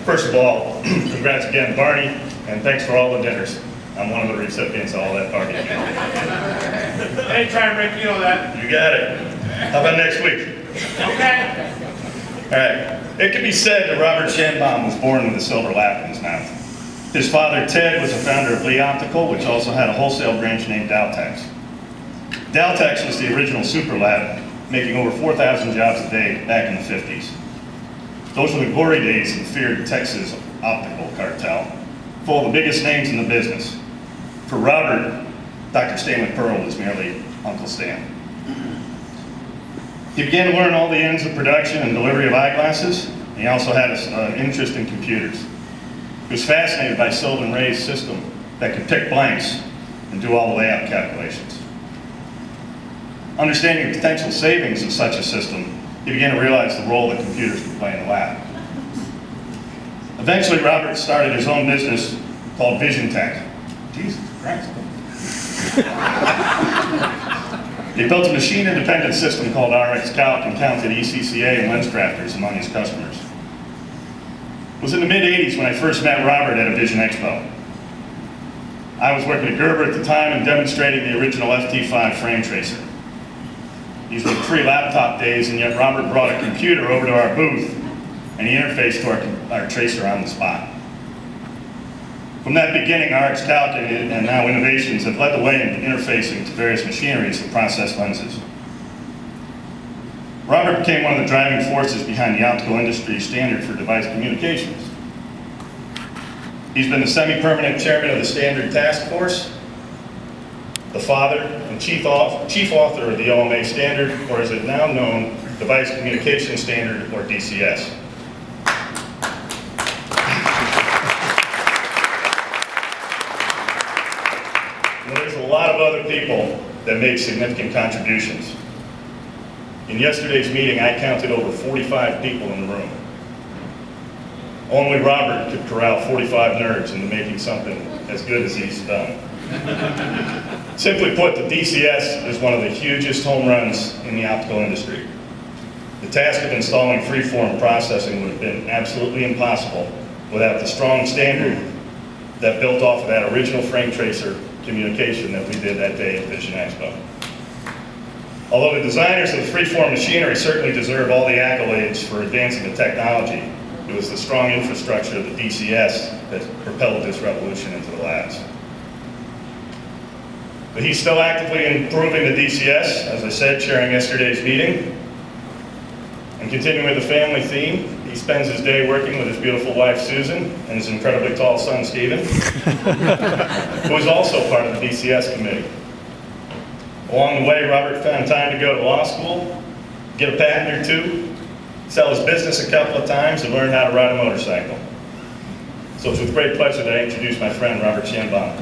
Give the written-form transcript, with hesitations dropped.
First of all, congrats again, Barney, and thanks for all the dinners. I'm one of the recipients of all that party. Anytime, Rick, you know that. You got it. How about next week? Okay. All right. It can be said that Robert Schenbaum was born with a silver lap in his mouth. His father, Ted, was a founder of Optical, which also had a wholesale branch named Daltex. Daltex was the original super lab, making over 4,000 jobs a day back in the 50s. Those were the glory days of the feared Texas Optical cartel, full of the biggest names in the business. For Robert, Dr. Stanley Pearl was merely Uncle Stan. He began to learn all the ends of production and delivery of eyeglasses. He also had an interest in computers. He was fascinated by Sylvan Ray's system that could pick blanks and do all the layout calculations. Understanding the potential savings of such a system, he began to realize the role that computers could play in the lab. Eventually, Robert started his own business called Vision Tech. Jesus Christ. He built a machine-independent system called RX Calc and counted ECCA and lens crafters among his customers. It was in the mid-'80s when I first met Robert at a Vision Expo. I was working at Gerber at the time and demonstrating the original FT5 frame tracer. These were pre-laptop days, and yet Robert brought a computer over to our booth and he interfaced to our tracer on the spot. From that beginning, RX Calc and now Innovations have led the way in interfacing to various machineries that process lenses. Robert became one of the driving forces behind the optical industry standard for device communications. He's been the semi-permanent chairman of the Standard Task Force, the father and chief author of the OMA standard, or as it now known, Device Communication Standard, or DCS. There's a lot of other people that made significant contributions. In yesterday's meeting, I counted over 45 people in the room. Only Robert could corral 45 nerds into making something as good as he's done. Simply put, the DCS is one of the hugest home runs in the optical industry. The task of installing freeform processing would have been absolutely impossible without the strong standard that built off of that original frame tracer communication that we did that day at Vision Expo. Although the designers of the freeform machinery certainly deserve all the accolades for advancing the technology, it was the strong infrastructure of the DCS that propelled this revolution into the labs. But he's still actively improving the DCS, as I said, chairing yesterday's meeting. And continuing with the family theme, he spends his day working with his beautiful wife, Susan, and his incredibly tall son, Stephen, who is also part of the DCS committee. Along the way, Robert found time to go to law school, get a patent or two, sell his business a couple of times, and learn how to ride a motorcycle. So it's with great pleasure that I introduce my friend, Robert Schenbaum.